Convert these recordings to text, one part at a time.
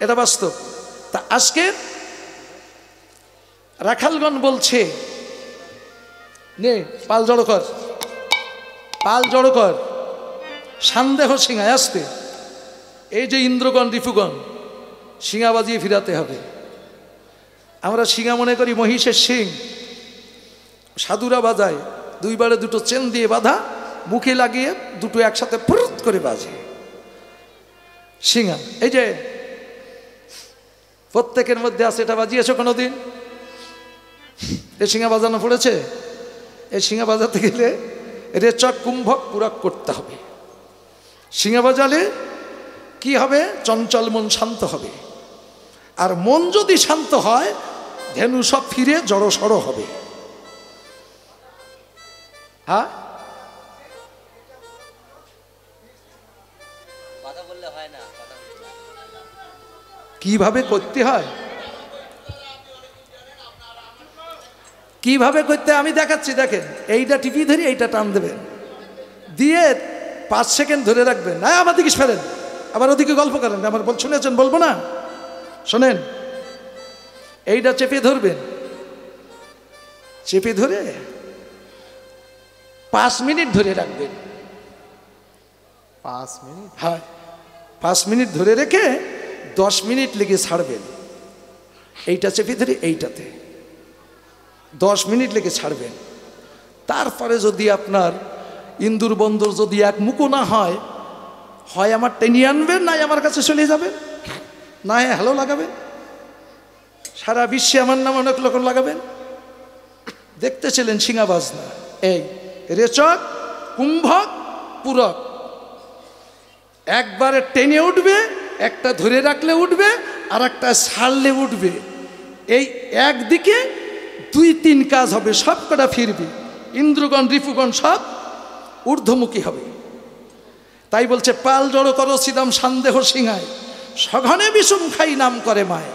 এটা বাস্তব। তা আজকে রাখালগণ বলছে, নে পাল জড়ো কর, পাল জড়ো কর, সন্দেহ সিংহায় আসতে। এই যে ইন্দ্রগণ রিপুগণ সিংহা বাজিয়ে ফিরাতে হবে। আমরা সিংহা মনে করি মহিষের সিং, সাধুরা বাজায় দুইবারে দুটো চেন দিয়ে বাঁধা, মুখে লাগিয়ে দুটো একসাথে ফুরুত করে বাজে সিংহা। এই যে প্রত্যেকের মধ্যে আছে, এটা বাজিয়েছো কোনোদিন? এই সিংহা বাজানো পড়েছে? এই সিংহা বাজাতে গেলে রেচক কুম্ভক পুরক করতে হবে। সিংহা বাজালে কি হবে? চঞ্চল মন শান্ত হবে। আর মন যদি শান্ত হয়, ধেনু সব ফিরে জড়সড় হবে। হ্যাঁ, কিভাবে করতে হয়, কিভাবে করতে আমি দেখাচ্ছি। দেখেন, এইটা টিপি ধরে এইটা টান দেবেন, দিয়ে 5 সেকেন্ড ধরে রাখবেন। না আমার দিকে ফেরেন, আবার ওদিকে গল্প করেন। আমার শুনেছেন, বলবো না? শোনেন, এইটা চেপে ধরবেন, চেপে ধরে 5 মিনিট ধরে রাখবেন। 5 মিনিট? হ্যাঁ, 5 মিনিট ধরে রেখে 10 মিনিট লেগে ছাড়বেন। এইটা চেপে ধরে এইটাতে 10 মিনিট লেগে ছাড়বেন। তারপরে যদি আপনার ইন্দুর বন্দর যদি এক মুখো না হয়, হয় আমার টেনে আনবেন, নাই আমার কাছে চলে যাবেন, না হ্যালো লাগাবেন। সারা বিশ্বে আমার নাম অনেক লোক লাগাবেন। দেখতেছিলেন সিংহা বাজনা, এই রেচক কুম্ভক পুরক, একবারে টেনে উঠবে, একটা ধরে রাখলে উঠবে, আর একটা ছাড়লে উঠবে। এই একদিকে 2-3 কাজ হবে, সব কটা ফিরবে। ইন্দ্রগণ রিপুগণ সব ঊর্ধ্বমুখী হবে। তাই বলছে, পাল জড়ো করো সিদাম সন্দেহ সিংহায়, সঘনে বিষম খাই নাম করে মায়।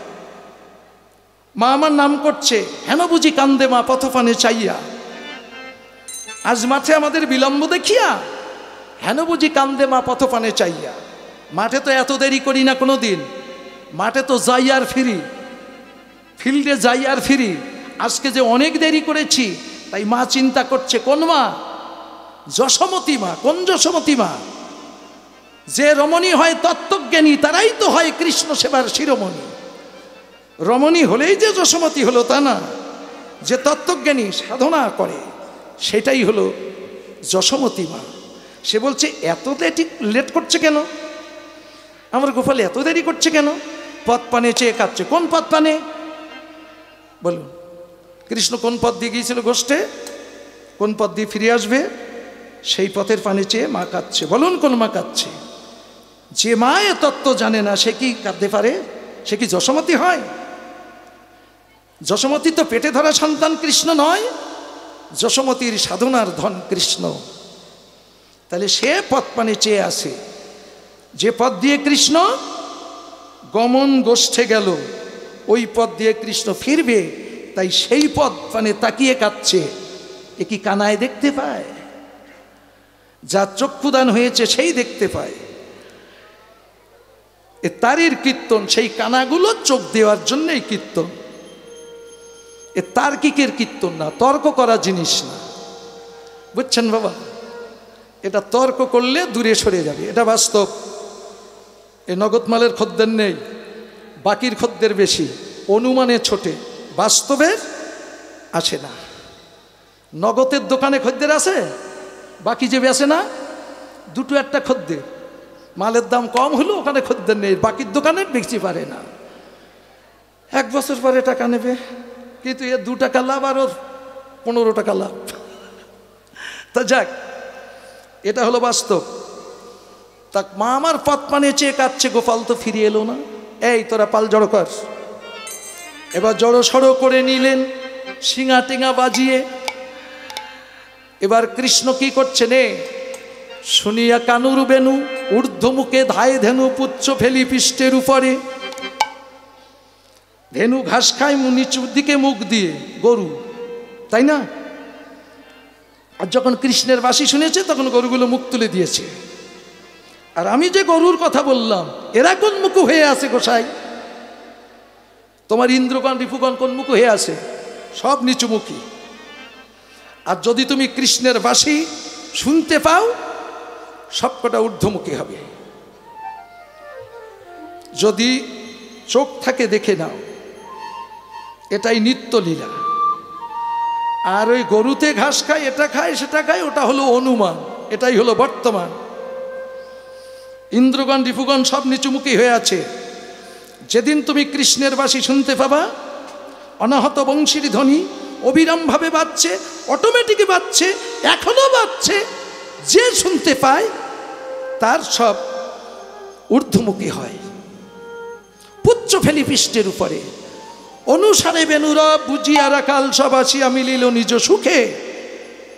মা আমার নাম করছে, হেন বুঝি কান্দে মা পথপানে চাইয়া। আজ মাঠে আমাদের বিলম্ব দেখিয়া, হেন বুঝি কান্দে মা পথপানে চাইয়া। মাঠে তো এত দেরি করি না কোনো দিন, মাঠে তো যাই আর ফিরি, ফিল্ডে যাই আর ফিরি। আজকে যে অনেক দেরি করেছি, তাই মা চিন্তা করছে, কোন মা? যশোমতী মা। কোন যশোমতী মা? যে রমণী হয় তত্ত্বজ্ঞানী, তারাই তো হয় কৃষ্ণ সেবার শিরোমণি। রমণী হলেই যে যশোমতী হলো তা না, যে তত্ত্বজ্ঞানী সাধনা করে সেটাই হলো যশোমতী মা। সে বলছে, এত লেট করছে কেন আমার গোপাল, এত দেরি করছে কেন? পথ পানে চেয়ে কাঁদছে। কোন পথ পানে বলুন? কৃষ্ণ কোন পথ দিয়ে গিয়েছিল গোষ্ঠে? কোন পথ দিয়ে ফিরে আসবে? সেই পথের পানে চেয়ে মা কাঁদছে। বলুন, কোন মা কাঁদছে? যে মা এ তত্ত্ব জানে না, সে কি কাঁদতে পারে? সে কি যশোমতী হয়? যশোমতী তো পেটে ধরা সন্তান কৃষ্ণ নয়, যশোমতীর সাধনার ধন কৃষ্ণ। তাহলে সে পথ পানে চেয়ে আসে, যে পথ দিয়ে কৃষ্ণ গমন গোষ্ঠে গেল, ওই পথ দিয়ে কৃষ্ণ ফিরবে। তাই সেই পথ পানে তাকিয়ে কাঁদছে। এ কি কানায় দেখতে পায়? যার চক্ষুদান হয়েছে সেই দেখতে পায়। এ তারির কীর্তন, সেই কানাগুলো চোখ দেওয়ার জন্যই কীর্তন। এ তার্কিকের কীর্তন না, তর্ক করা জিনিস না, বুঝছেন বাবা? এটা তর্ক করলে দূরে সরে যাবে, এটা বাস্তব। এ নগদমালের খদ্দের নেই, বাকির খদ্দের বেশি, অনুমানে ছোটে, বাস্তবের আসে না। নগদের দোকানে খদ্দের আছে, বাকি যে বেছে না, দুটো একটা খদ্দের। মালের দাম কম হলো ওখানে খদ্দের নেই, বাকির দোকানে বেচতে পারে না। 1 বছর পরে টাকা নেবে, কিন্তু এর 2 টাকা লাভ আর ওর 15 টাকা লাভ। তা যাক, এটা হলো বাস্তব। তা মা আমার পথ পানে চেয়ে কাঁদছে, গোপাল তো ফিরে এলো না। এই তোরা পাল জড়ো কর। এবার জড়ো সড়ো করে নিলেন শিঙা টেঙা বাজিয়ে। এবার কৃষ্ণ কি করছে নে? শুনিয়া কানুর বেনু ঊর্ধ্বমুখে ধায় ধেনু পুচ্ছ ফেলি পৃষ্ঠের উপরে। ধেনু ঘাস খায় নিচুর দিকে মুখ দিয়ে, গরু, তাই না? আর যখন কৃষ্ণের বাঁশি শুনেছে তখন গরুগুলো মুখ তুলে দিয়েছে। আর আমি যে গরুর কথা বললাম, এরা কোন মুখ হয়ে আছে গোসাই? তোমার ইন্দ্রগণ রিপুগণ কোনমুখী হয়ে আছে? সব নিচুমুখী। আর যদি তুমি কৃষ্ণের বাঁশি শুনতে পাও, সবকটা ঊর্ধ্বমুখী হবে। যদি চোখ থাকে দেখে নাও, এটাই নিত্যলীলা। আর ওই গরুতে ঘাস খায়, এটা খায়, সেটা খায়, ওটা হলো অনুমান, এটাই হলো বর্তমান। ইন্দ্রগণ রিপুগণ সব নিচুমুখী হয়ে আছে। যেদিন তুমি কৃষ্ণের বাঁশি শুনতে পাবা, অনাহত বংশীর ধ্বনি অবিরামভাবে বাজছে, অটোমেটিক বাজছে, এখনো বাজছে। যে শুনতে পায় তার সব ঊর্ধ্বমুখী হয়, পুচ্ছ ফেলি পৃষ্ঠের উপরে। অনুসারে বেনুরা বুঝিয়া রাখাল সব আসিয়া মিলিল নিজ সুখে।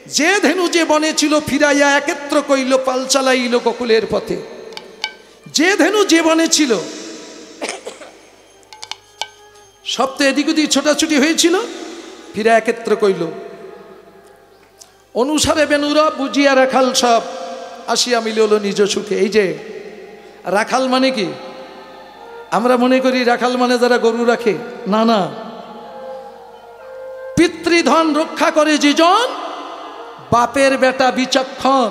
যে ধেনু যে বনে ছিল ফিরাইয়া একত্র কইল পাল চালাইল গোকুলের পথে। যে ধেনু যে বনে ছিল, সব তো এদিক ওদিক ছোটাছুটি হয়েছিল, ফিরে একত্র কইল। অনুসারে বেনুরা বুঝিয়া রাখাল সব আসিয়া মিলিল নিজ সুখে। এই যে রাখাল মানে কি? আমরা মনে করি রাখাল মানে যারা গরু রাখে, না না। পিতৃধন রক্ষা করে যেজন, বাপের বেটা বিচক্ষণ।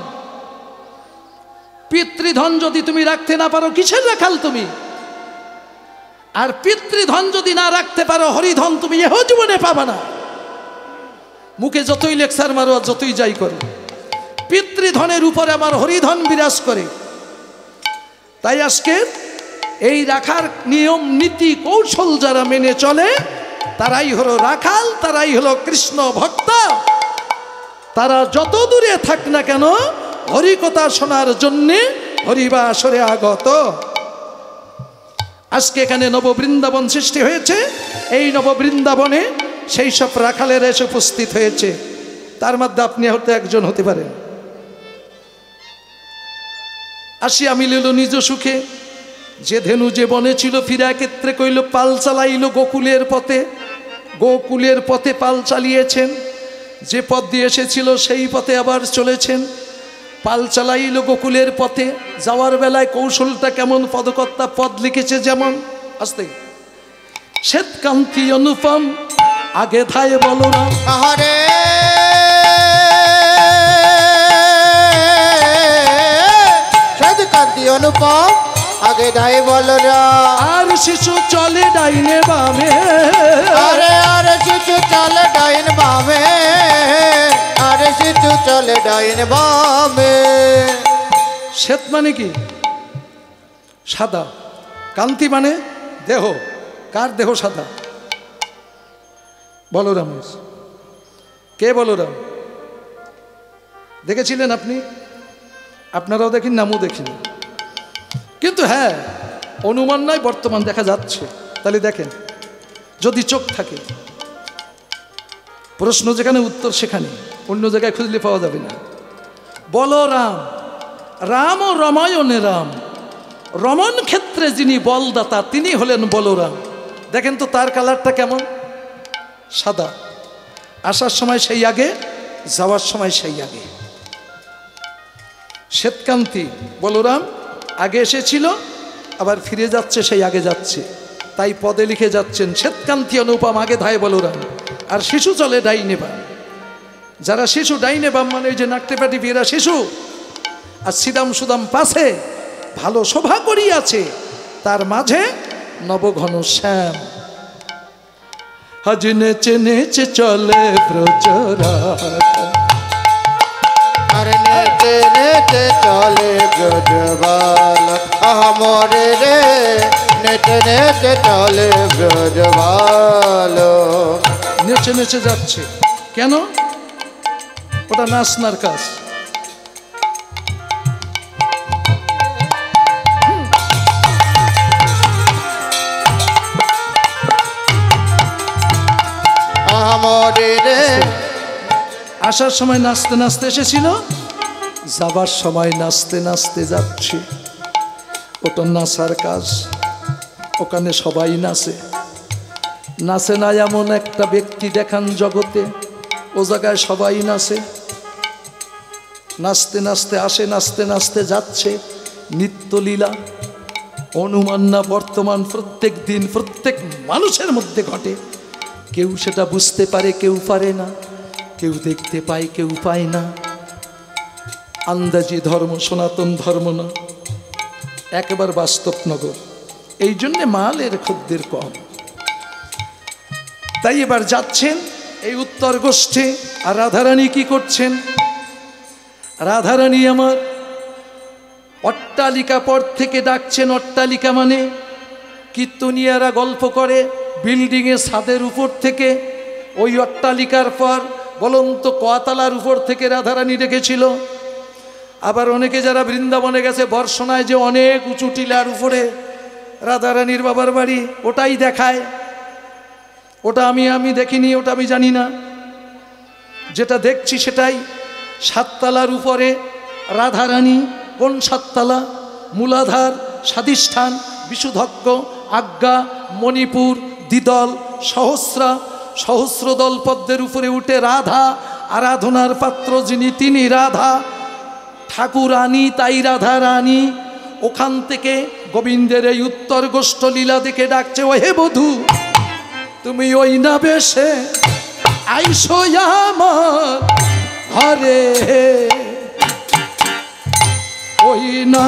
পিতৃধন যদি তুমি রাখতে না পারো, কিসের রাখাল তুমি? আর পিতৃধন যদি না রাখতে পারো, হরিধন তুমি এহ জীবনে পাবা না। মুখে যতই লেকচার মারো আর যতই যাই করো, পিতৃধনের উপরে আমার হরিধন বিরাজ করে। তাই আজকে এই রাখার নিয়ম নীতি কৌশল যারা মেনে চলে, তারাই হলো রাখাল, তারাই হলো কৃষ্ণ ভক্ত। তারা যত দূরে থাক না কেন, হরিকথা শোনার জন্যে হরিবাসরে আগত। আজকে এখানে নববৃন্দাবন সৃষ্টি হয়েছে। এই নববৃন্দাবনে সেই সব রাখালেরা এসে উপস্থিত হয়েছে। তার মধ্যে আপনি হয়তো একজন হতে পারেন। আসিয়া মিলিল নিজ সুখে। যে ধেনু যে বনে ছিল ফিরা ক্ষেত্রে কইল পাল চালাইল গোকুলের পথে। গোকুলের পথে পাল চালিয়েছেন। যে পথ দিয়ে এসেছিল সেই পথে আবার চলেছেন। পাল চালাইল গোকুলের পথে। যাওয়ার বেলায় কৌশলটা কেমন, পদকর্তা পদ লিখেছে যেমন। আস্তে শ্বেতকান্তি অনুপম আগে ধায় বলরাম। আহারে শ্বেতকান্তি অনুপম আগে ধায় বলরাম। আর শিশু চলে ডাইনে বামে। আরে আরে শিশু চলে ডাইন বামে। আরে শিশু চলে ডাইন বামে। শ্বেত মানে কি? সাদা। কান্তি মানে দেহ। কার দেহ সাদা? বলরামের। কে বলরাম? দেখেছিলেন আপনি? আপনারাও দেখেন, নামও দেখিনি। কিন্তু হ্যাঁ, অনুমান নয়, বর্তমান দেখা যাচ্ছে। তাহলে দেখেন, যদি চোখ থাকে, প্রশ্ন যেখানে উত্তর সেখানে, অন্য জায়গায় খুঁজলে পাওয়া যাবে না। বলরাম, রাম ও রামায়ণে রাম। রমণ ক্ষেত্রে যিনি বলদাতা, তিনি হলেন বলরাম। দেখেন তো তার কালারটা কেমন? সাদা। আসার সময় সেই আগে, যাওয়ার সময় সেই আগে। শ্বেতকান্তি বলরাম আগে এসেছিল, আবার ফিরে যাচ্ছে, সেই আগে যাচ্ছে। তাই পদে লিখে যাচ্ছেন শ্বেতকান্তি অনুপম আগে ধায় বলরাম। আর শিশু চলে ডাইনে বাম। যারা শিশু ডাইনে বাম মানে ওই যে নাকটে পাটি বিয়েরা শিশু। আর সিদাম সুদাম পাশে ভালো শোভা করিয়াছে, তার মাঝে নবঘন শ্যাম। আজ নেচে নেচে চলে ব্রজরাজ। আরে নেচে নেচে চলে ব্রজবাল। আমরে রে নেচে নেচে চলে ব্রজবাল। নেচে নেচে যাচ্ছে কেন? ওটা নাচনার কাজ। আমরে রে আসার সময় নাচতে নাচতে এসেছিল, যাবার সময় নাচতে নাচতে যাচ্ছে। ওটা নাচার কাজ। ওখানে সবাই নাচে। নাচে না এমন একটা ব্যক্তি দেখান জগতে, ও জায়গায় সবাই নাচে। নাচতে নাচতে আসে, নাচতে নাচতে যাচ্ছে। নিত্যলীলা। অনুমান না বর্তমান, প্রত্যেক দিন প্রত্যেক মানুষের মধ্যে ঘটে। কেউ সেটা বুঝতে পারে, কেউ পারে না, কেউ দেখতে পায়, কেউ পায় না। আন্দাজি ধর্ম, সনাতন ধর্ম না, একেবারে বাস্তবনগর। এই জন্যে মালের খদ্দের কম। তাই এবার যাচ্ছেন এই উত্তর গোষ্ঠে। আর রাধারানী কি করছেন? রাধারানী আমার অট্টালিকা পর থেকে ডাকছেন। অট্টালিকা মানে কীর্তনিয়ারা গল্প করে বিল্ডিংয়ের ছাদের উপর থেকে, ওই অট্টালিকার পর বলন্ত কোয়াতালার উপর থেকে রাধারানী ডেকেছিল। আবার অনেকে যারা বৃন্দাবনে গেছে বর্ষণায় যে অনেক উঁচু টিলার উপরে রাধারানীর বাবার বাড়ি, ওটাই দেখায়। ওটা আমি দেখিনি, ওটা আমি জানি না। যেটা দেখছি সেটাই। সাততলার উপরে রাধারানী। কোন সাততলা? মূলাধার, স্বাধিষ্ঠান, বিশুদ্ধজ্ঞ, আজ্ঞা, মণিপুর, দ্বিদল, সহস্রা, সহস্রদল পদ্মের উপরে উঠে রাধা আরাধনার পাত্র যিনি, তিনি রাধা ঠাকুরানী, তাই রাধা রানী। ওখান থেকে গোবিন্দের এই উত্তর গোষ্ঠ লীলা দেখে ডাকছে, ও হে বধূ, তুমি ওই না বেশে আইসো আমার ঘরে, ওই না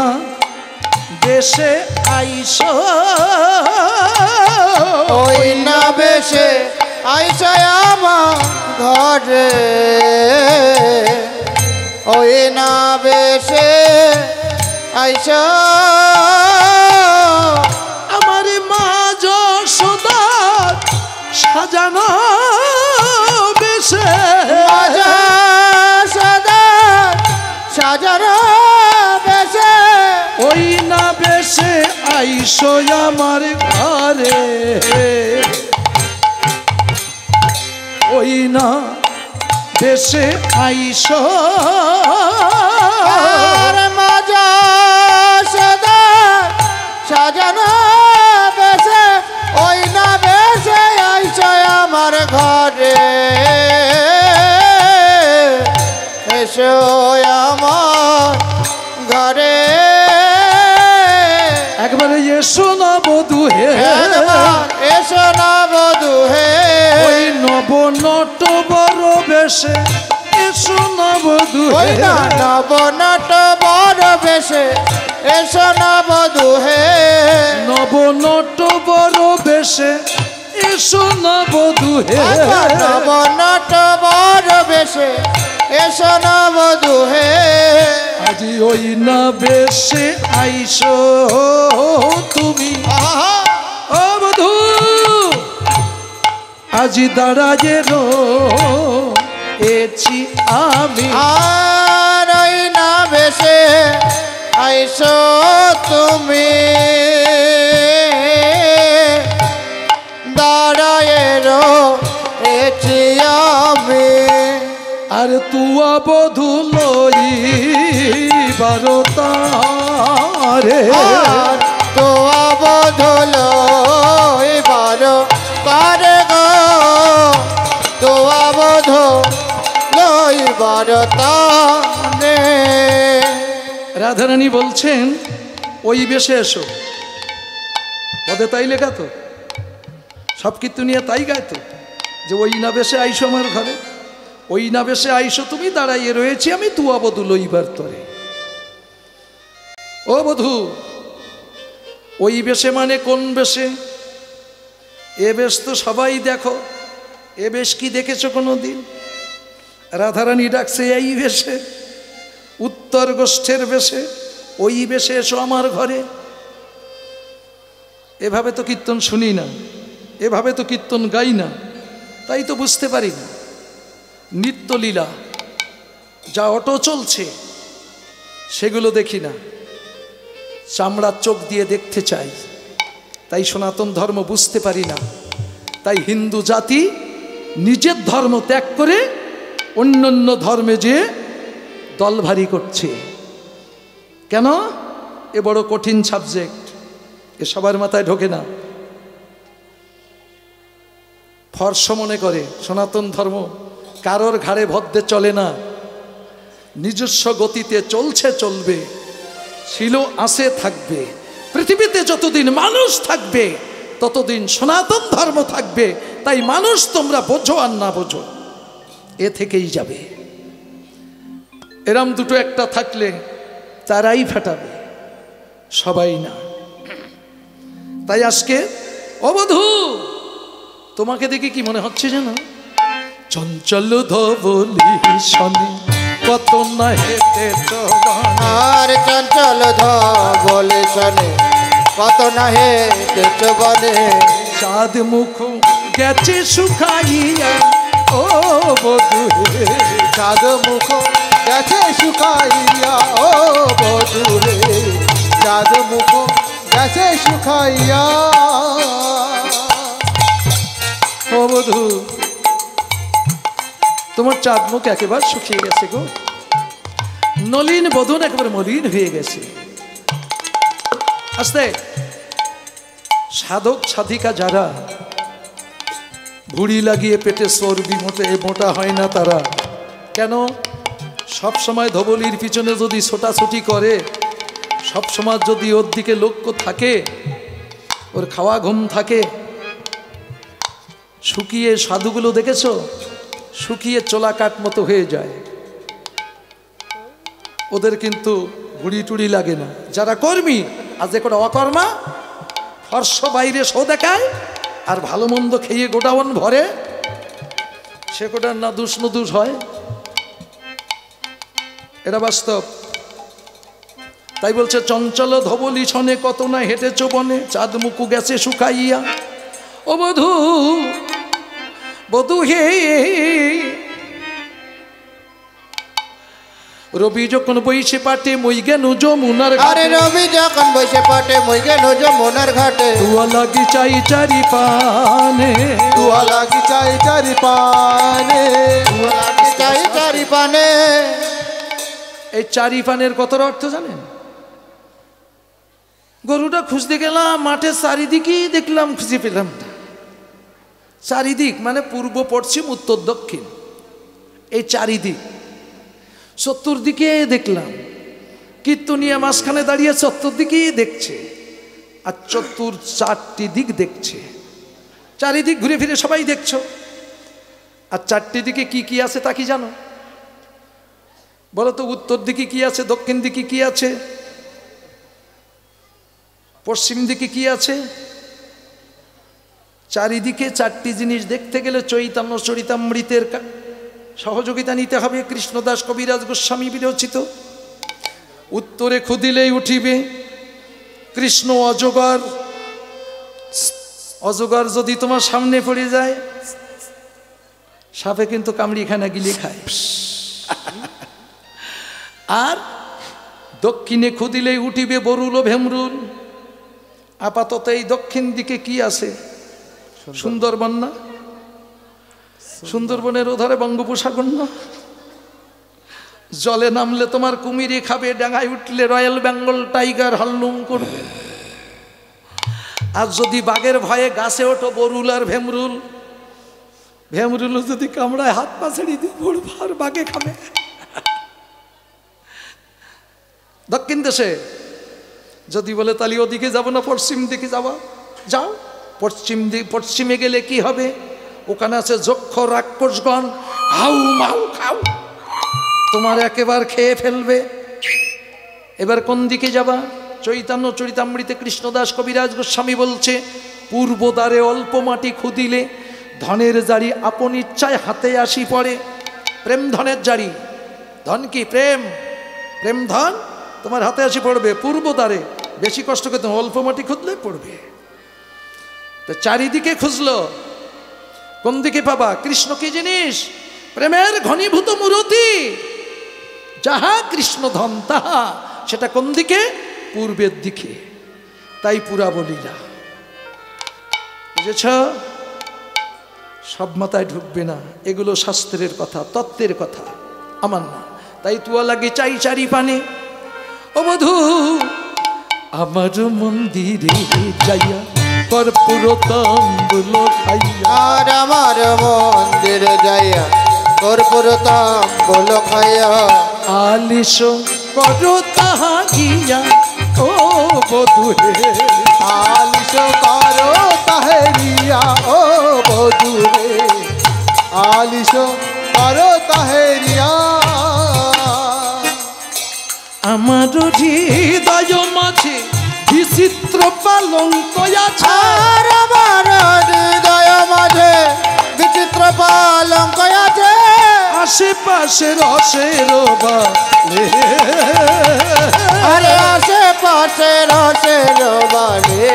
বেশে আইসো, ওই না বেশে আইসো আমার ঘরে, ওই না বেশে আইসো আমার মা যশোদার সাজানো বেশে, সদা সাজানো বেশে, ওই না বেশে আইসো আমার ঘরে, ওই না বেশে আইসো মাজা সদা সাজানো বেশে, ওই না বেশে আইসো আমার ঘরে, এসো আমার ঘরে, একবারে এসো না বধূ হে, এসো না বধূ হে, ওই নব নট বড় বেশে এসো না বধূ ওই হে, না নব নট বড় বেশে এসো না বধূ হে, নব নট বড় বেশে এসো না বধূ হে, নব নট বড় বেশে এসো না বধূ হে, আজি ওই না বেশে আইসো তুমি, ও বধূ আজি দাঁড়ায়ে রয়েছি আমি, আর ওই না বেশে আইসো তুমি, দাঁড়ায়ে রয়েছি আমি, আর তুয়া বধূ লইবার তারে, আর তো বধল এবার পারে গো, তো বধ লইবার তানে। রাধারানী বলছেন ওই বেশে এসো। পদে তাই লেখা তো, সব কীর্তনিয়া তাই গায় তো, যে ওই না বেশে আইসো আমার ঘরে, ওই না বেশে আইসো তুমি, দাঁড়াইয়ে রয়েছি আমি তুয়া বধূ লইবার তরে। ও বধূ, ওই বেশে মানে কোন বেশে? এ বেশ তো সবাই দেখো, এ বেশ কি দেখেছো কোনো দিন? রাধারানী ডাকছে এই বেশে, উত্তর গোষ্ঠের বেশে, ওই বেশে এসো আমার ঘরে। এভাবে তো কীর্তন শুনি না, এভাবে তো কীর্তন গাই না, তাই তো বুঝতে পারি না। নিত্যলীলা যা অটো চলছে সেগুলো দেখি না, চামড়ার চোখ দিয়ে দেখতে চাই, তাই সনাতন ধর্ম বুঝতে পারি না। তাই হিন্দু জাতি নিজের ধর্ম ত্যাগ করে অন্যান্য ধর্মে যে দলভারী করছে। কেন? এ বড় কঠিন সাবজেক্ট, এ সবার মাথায় ঢোকে না। ফর্স মনে করে সনাতন ধর্ম কারোর ঘাড়ে ভদ্রে চলে না, নিজস্ব গতিতে চলছে, চলবে, ছিল আছে থাকবে, পৃথিবীতে যতদিন মানুষ থাকবে ততদিন সনাতন ধর্ম থাকবে। তাই মানুষ তোমরা বোঝো আর না বোঝো, এ থেকেই যাবে। এরম দুটো একটা থাকলে তারাই ফাটাবে, সবাই না। তাই আজকে ও বধূ, তোমাকে দেখে কি মনে হচ্ছে যেন চঞ্চল ধবলি শনে কত না হেঁটেছ বনে। আর চঞ্চল ধবলি শনে কত না হেঁটেছ বনে। চাঁদ মুখ গেছে শুকাইয়া ও বধূ, চাঁদ মুখ গেছে শুকাইয়া ও বধূ রে। চাঁদ মুখ গেছে শুকাইয়া। ও বধূ, তোমার চাঁদ মুখ একেবারে শুকিয়ে গেছে গো। নলিন বদন একেবারে মলিন হয়ে গেছে। আস্তে সাধক সাধিকা যারা ভুঁড়ি লাগিয়ে পেটে চর্বি মোটা হয় না তারা কেন? সব সময় ধবলির পিছনে যদি ছোটাছুটি করে, সব সময় যদি ওর দিকে লক্ষ্য থাকে, ওর খাওয়া ঘুম থাকে, শুকিয়ে সাধুগুলো দেখেছো শুকিয়ে চোলা কাঠ মতো হয়ে যায়, ওদের কিন্তু ভুড়ি টুড়ি লাগে না। যারা কর্মী আর যে কটা অকর্মা ফর্স বাইরে শো দেখায় আর ভালো মন্দ খেয়ে গোডাউন ভরে, সে কোটার নাদুস নদুস হয়, এটা বাস্তব। তাই বলছে চঞ্চল ধবলি ছনে কত না হেঁটেছ বনে, চাঁদ মুকু গেছে শুকাইয়া। ও বধূ, বধূ হে, রবি যখন বইসে পাটে মই গেন যমুনার ঘাটে। রবি যখন বইসে পাটে মই গেন যমুনার ঘাটে। তুয়া লাগি চাই চারি পানে, তুয়া লাগি চাই চারি পানে, তুয়া লাগি চাই চারি পানে। এই চারি পানের কত অর্থ জানেন? গরুটা খুঁজতে গেলাম মাঠে, চারিদিকেই দেখলাম, খুঁজে পেলাম না। চারিদিক মানে পূর্ব পশ্চিম উত্তর দক্ষিণ, এই চারিদিক। চতুর্দিকে দেখলাম, কীর্তনিয়া মাঝখানে দাঁড়িয়ে চতুর্দিকেই দেখছে, আর চারটি দিক দেখছে। চারিদিক ঘুরে ফিরে সবাই দেখছো, আর চারটি দিকে কি কি আছে তা কি জানো? বলো তো, উত্তর দিকে কি আছে, দক্ষিণ দিকে কি আছে, পশ্চিম দিকে কি আছে? চারিদিকে চারটি জিনিস দেখতে গেলে চৈতন্য চরিতামৃতের সহযোগিতা নিতে হবে। কৃষ্ণদাস কবিরাজ গোস্বামী বিরচিত। উত্তরে খুদিলেই উঠিবে কৃষ্ণ অজগর। অজগর যদি তোমার সামনে পড়ে যায়, সাপে কিন্তু কামড়িখানা গিলে খায়। আর দক্ষিণে খুদিলেই উঠিবে বরুল ও ভেমরুল। আপাতত এই দক্ষিণ দিকে কি আছে? সুন্দরবন না? সুন্দরবনের ওধারে বঙ্গোপসাগর না? জলে নামলে তোমার কুমিরে খাবে, ডাঙায় উঠলে রয়্যাল বেঙ্গল টাইগার হল্লুম করবে। আর যদি বাঘের ভয়ে গাছে ওঠো, বরুল আর ভেমরুল, ভেমরুল যদি কামড়ায় হাত পা ছেড়ে দিয়ে ভোর বাঘে খাবে। দক্ষিণ দেশে যদি বলে তাহলে ওদিকে যাবো না, পশ্চিম দিকে যাবো, যাও। পশ্চিমে গেলে কি হবে? ওখানে আছে যক্ষ রাক্ষসগণ, হাউ মাউ খাও, তোমার একেবারে খেয়ে ফেলবে। এবার কোন দিকে যাবা? চৈতন্য চরিতামৃতে কৃষ্ণদাস কবিরাজ গোস্বামী বলছে, পূর্ব দ্বারে অল্প মাটি খুদিলে ধনের জারি আপন ইচ্ছায় হাতে আসি পড়ে। প্রেম ধনের জারি। ধন কি? প্রেম। প্রেম ধন তোমার হাতে আসি পড়বে পূর্ব দ্বারে। বেশি কষ্ট করতে অল্প মাটি খুঁজলে পড়বে। তো চারিদিকে খুঁজলো, কোন দিকে পাবা? কৃষ্ণ কি জিনিস? প্রেমের ঘনীভূত মূরতি, যাহা কৃষ্ণ ধন তাহা। সেটা কোন দিকে? পূর্বের দিকে। তাই পুরা বলিলা, বুঝেছ? সব মাথায় ঢুকবে না, এগুলো শাস্ত্রের কথা, তত্ত্বের কথা, আমার না। তাই তুয়া লাগে চাই চারি পানে। ও বধূ, আমার মন্দিরে যাইয়া কর্পূর তাম্বুল খাইয়া। আর আমার মন্দিরে যাইয়া কর্পূর তাম্বুল খাইয়া। আলিশ করো তাহা গিয়া ও বধূ হে আলিশ করো তাহেরিয়া ও বধূ রে আলিশ করো তাহেরিয়া আমার হৃদয় মাঝে বিচিত্র পালঙ্ক আছে আর আমার হৃদয় মাঝে বিচিত্র পালঙ্ক আছে আশেপাশে রসের বালে আরে আশেপাশে রসের বলে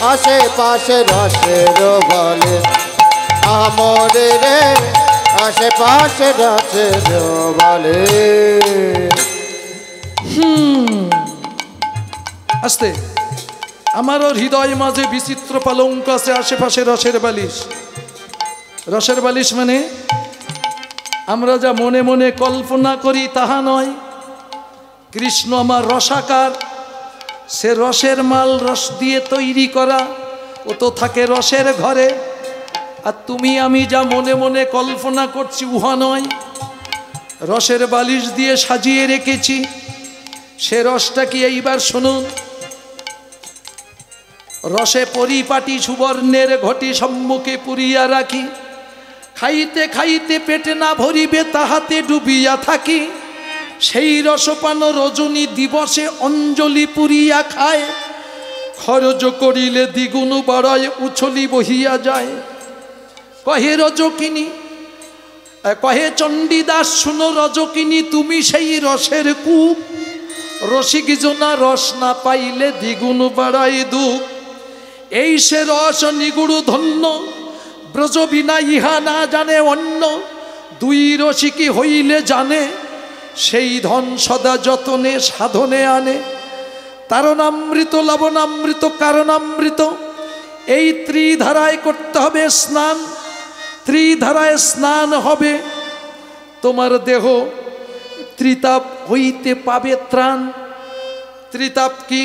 আশেপাশে রসের বলে আমরে রে আশেপাশে রসের বলে আস্তে আমারও হৃদয় মাঝে বিচিত্র পালঙ্ক আছে আশেপাশে রসের বালিশ রসের বালিশ মানে আমরা যা মনে মনে কল্পনা করি তাহা নয় কৃষ্ণ আমার রসাকার সে রসের মাল রস দিয়ে তৈরি করা ও তো থাকে রসের ঘরে আর তুমি আমি যা মনে মনে কল্পনা করছি উহা নয় রসের বালিশ দিয়ে সাজিয়ে রেখেছি সে রসটা কি এইবার শুনুন রসে পরিপাটি সুবর্ণের ঘটি সম্মুখে পুরিয়া রাখি খাইতে খাইতে পেটে না ভরিবে তাহাতে ডুবিয়া থাকি সেই রসপান রজনী দিবসে অঞ্জলি পুরিয়া খায় খরচ করিলে দ্বিগুণ বাড়ায় উছলি বহিয়া যায় কহে রজকিনী কহে চণ্ডীদাস শুনো রজকিনী তুমি সেই রসের কূপ রসিক জনা রস না পাইলে দ্বিগুণ বাড়ায় দুঃখ এই সে রস নিগুড় ধন্য ব্রজ বিনা ইহা না জানে অন্য দুই রসিকী হইলে জানে সেই ধন সদা যতনে সাধনে আনে তারণামৃত লবণামৃত কারণামৃত এই ত্রিধারায় করতে হবে স্নান ত্রিধারায় স্নান হবে তোমার দেহ ত্রিতাপ হইতে পাবে ত্রাণ ত্রিতাপ কি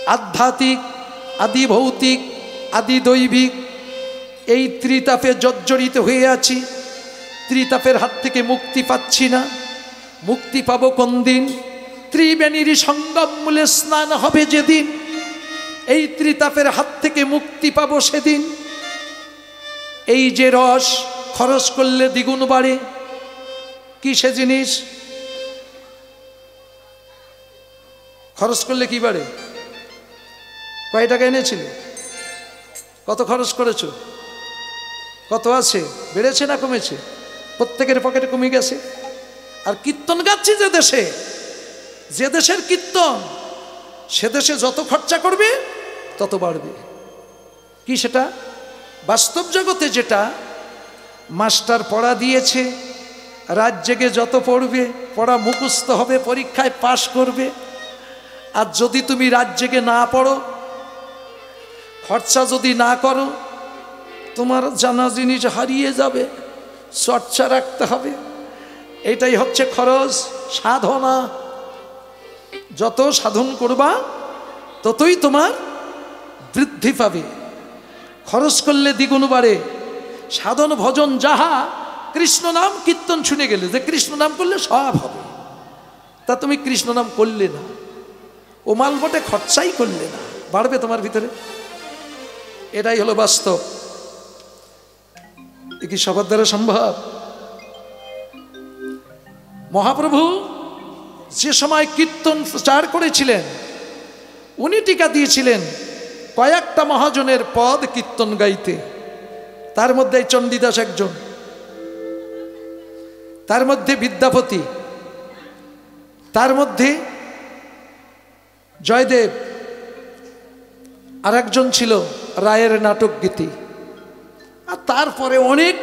আধ্যাত্মিক আদি ভৌতিক আদি দৈবিক এই ত্রিতাপে জর্জরিত হয়ে আছি ত্রিতাপের হাত থেকে মুক্তি পাচ্ছি না মুক্তি পাবো কোন দিন ত্রিবেণীর সঙ্গম মূলে স্নান হবে যেদিন এই ত্রিতাপের হাত থেকে মুক্তি পাবো সেদিন এই যে রস খরচ করলে দ্বিগুণ বাড়ে কি সে জিনিস খরচ করলে কি বাড়ে কয় টাকা এনেছিলে কত খরচ করেছো কত আছে বেড়েছে না কমেছে প্রত্যেকের পকেটে কমে গেছে আর কীর্তন গাচ্ছি যে দেশের কীর্তন সে দেশে যত খরচা করবে তত বাড়বে কি সেটা বাস্তব জগতে যেটা মাস্টার পড়া দিয়েছে রাত জেগে যত পড়বে পড়া মুখস্থ হবে পরীক্ষায় পাশ করবে আর যদি তুমি রাত জেগে না পড়ো খরচা যদি না করো তোমার জানা জিনিস হারিয়ে যাবে চর্চা রাখতে হবে এটাই হচ্ছে খরচ সাধনা যত সাধন করবা ততই তোমার বৃদ্ধি পাবে খরচ করলে দ্বিগুণ বাড়ে সাধন ভজন যাহা কৃষ্ণ নাম কীর্তন শুনে গেলে যে কৃষ্ণ নাম করলে সব হবে তা তুমি কৃষ্ণ নাম করলে না ও মাল বটে খরচাই করলে না বাড়বে তোমার ভিতরে এটাই হলো বাস্তব এ কি সবার দ্বারা সম্ভব মহাপ্রভু যে সময় কীর্তন প্রচার করেছিলেন উনি টিকা দিয়েছিলেন কয়েকটা মহাজনের পদ কীর্তন গাইতে তার মধ্যে চণ্ডীদাস একজন তার মধ্যে বিদ্যাপতি তার মধ্যে জয়দেব আর একজন ছিল রায়ের নাটক গীতি আর তারপরে অনেক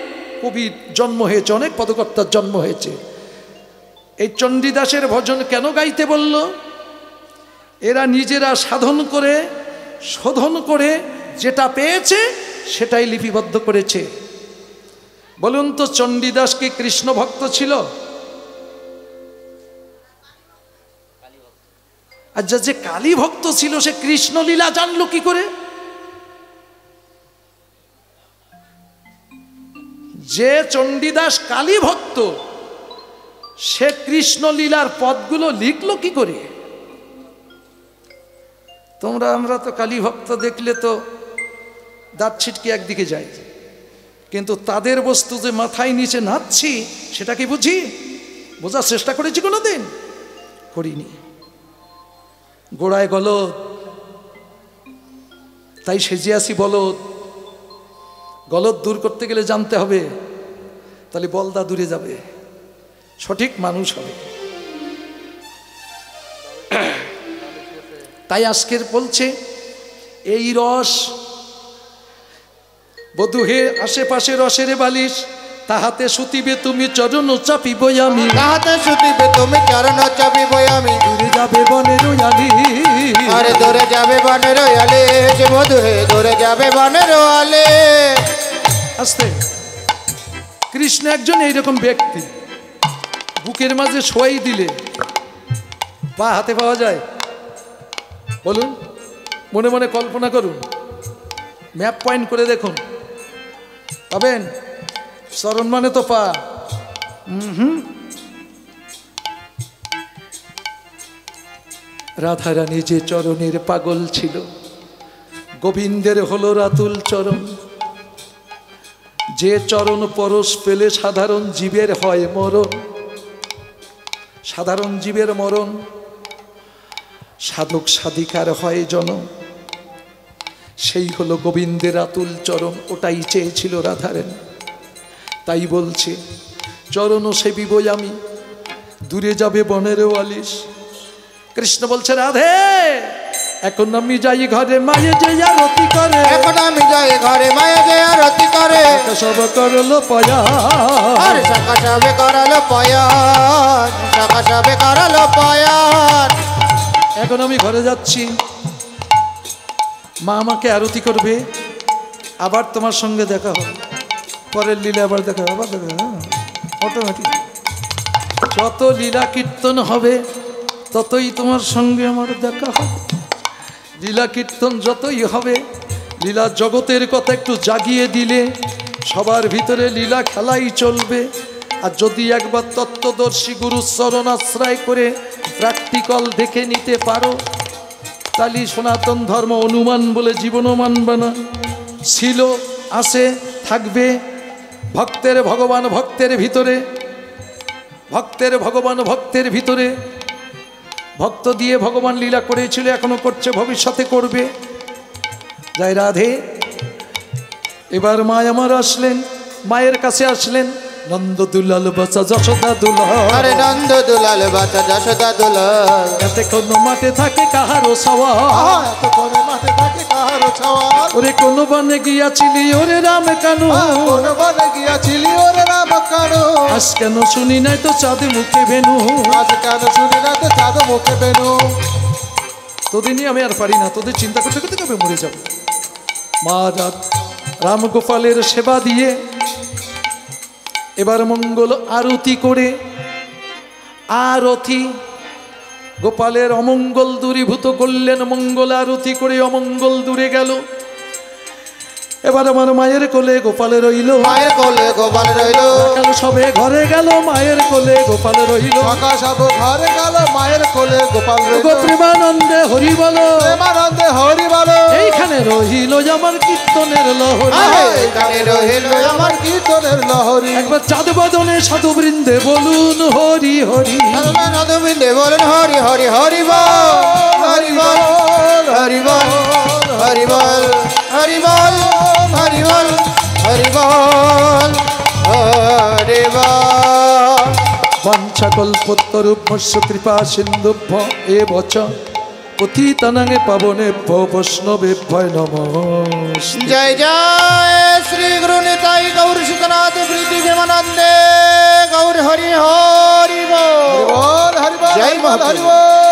কবির জন্ম হয়েছে অনেক পদকর্তার জন্ম হয়েছে এই চণ্ডীদাসের ভজন কেন গাইতে বলল এরা নিজেরা সাধন করে শোধন করে যেটা পেয়েছে সেটাই লিপিবদ্ধ করেছে বলুন তো চণ্ডীদাস কি কৃষ্ণ ভক্ত ছিল আর যে কালী ভক্ত ছিল সে কৃষ্ণ লীলা জানলো কি করে যে চণ্ডীদাস কালী ভক্ত সে কৃষ্ণ লীলার পদগুলো লিখলো কি করে? আমরা তো কালী ভক্ত দেখলে তো দাঁত ছিটকে একদিকে যাই, কিন্তু তাদের বস্তু যে মাথায় নিচে নাচছি সেটা কি বুঝি? বোঝার চেষ্টা করেছি কোনোদিন? করিনি। গোড়ায় গলদ, তাই সেজে আসি বলদ। গলদ দূর করতে গেলে জানতে হবে, তাহলে বলদা দূরে যাবে, সঠিক মানুষ হবে। তাই আজকের বলছে এই রস বধূ হে, আশেপাশে রসের বালিশ, তাহাতে সুতিবে তুমি চরণ চাপিব আমি, তাহাতে সুতিবে তুমি চরণ চাপিব আমি, দূরে যাবে বনের আলি, আরে দূরে যাবে বনের আলে, যে বধূ হে দূরে যাবে বনের আলে। আস্তে। কৃষ্ণ একজন এইরকম ব্যক্তি, বুকের মাঝে শোয়াই দিলে পা হাতে পাওয়া যায়? বলুন, মনে মনে কল্পনা করুন, ম্যাপ পয়েন্ট করে দেখুন, পাবেন? চরণ মানে তো পা। রাধারানী যে চরণের পাগল ছিল, গোবিন্দের হলো রাতুল চরণ। যে চরণ পরশ পেলে সাধারণ জীবের হয় মরণ, সাধারণ জীবের মরণ, সাধক সাধিকার হয় জনম। সেই হলো গোবিন্দের আতুল চরণ, ওটাই চেয়েছিল রাধারানী। তাই বলছে চরণ সেবিব আমি, দূরে যাবে বনের আলিশ। কৃষ্ণ বলছে রাধে, এখন আমি যাই ঘরে মায়ে যে আরতি করে, এখন আমি যাই ঘরে মায়ে যে আরতি করে, সব করলো পয়া, আরে শাখা সবে করালো পয়ান, শাখা সবে করালো পয়ান। এখন আমি ঘরে যাচ্ছি, মা আমাকে আরতি করবে, আবার তোমার সঙ্গে দেখা হবে, পরের লীলা আবার দেখা হবে, আবার দেখা হবে, অটোমেটিক। যত লীলা কীর্তন হবে ততই তোমার সঙ্গে আমার দেখা হবে। লীলা কীর্তন যতই হবে, লীলা জগতের কথা একটু জাগিয়ে দিলে সবার ভিতরে লীলা খেলাই চলবে। আর যদি একবার তত্ত্বদর্শী গুরুর চরণ আশ্রয় করে প্র্যাকটিক্যাল দেখে নিতে পারো, তাহলে সনাতন ধর্ম অনুমান বলে জীবনও মানবে না। ছিল, আছে, থাকবে। ভক্তের ভগবান ভক্তের ভিতরে, ভক্তের ভগবান ভক্তের ভিতরে। ভক্ত দিয়ে ভগবান লীলা করেছিল, এখনো করছে, ভবিষ্যতে করবে। জয় রাধে। এবার মা আমার আসলেন, মায়ের কাছে আসলেন। নন্দ দুলাল বাচ্চা যশোদা দুলাল, আরে নন্দ দুলাল বাচ্চা যশোদা দুলাল, এতক্ষণ মাঠে থাকে কাহারও সওয়াল, এতক্ষণ মাঠে থাকে কাহারও সওয়াল। ওরে কোন বনে গিয়াছিলি ওরে রাম কানু, কোন বনে গিয়াছিলি ওরে রাম কানু, আজ কেন শুনি নাই তো চাঁদ মুখে বেনু, আজ কেন শুনি না তো চাঁদ মুখে বেনু। তোদের নিয়ে আমি আর পারি না, তোদের চিন্তা করতে করতে কবে মরে যাব। মা রাম গোপালের সেবা দিয়ে এবার মঙ্গল আরতি করে, আরতি গোপালের অমঙ্গল দূরীভূত করলেন, মঙ্গল আরতি করে অমঙ্গল দূরে গেল। এবার আমার মায়ের কোলে গোপালে রইল, মায়ের কোলে গোপাল রইল, সকাল সবে ঘরে গেল, মায়ের কোলে গোপাল রইল। সকাল সব ঘরে গেল, মায়ের কোলে গোপাল রইল। প্রেমানন্দে হরি বলো, প্রেমানন্দে হরি বলো, এইখানে রহিল আমার কীর্তনের লহরী, এইখানে রহিল আমার কীর্তনের লহরী। একবার চাঁদ বদনে সাধু বৃন্দে বলুন হরি হরি, নদবিন্দে বলেন হরি হরি হরি বল, হরি বল, হরি বল, হরি বল, হরি বল, হরি বল, হরি বল, হরি বল। বাঞ্ছাকল্পতরুভ্যস্য কৃপা সিন্ধুভ্য এব চ পতিতানাং পাবনেভ্য বৈষ্ণবেভ্যো নমঃ। জয় জয় শ্রী গুরু নিতাই গৌর সুতনাথ প্রীতি প্রেমানন্দে গৌর হরি হরি বল, হরি বল, হরি বল, জয় মা হরি বল।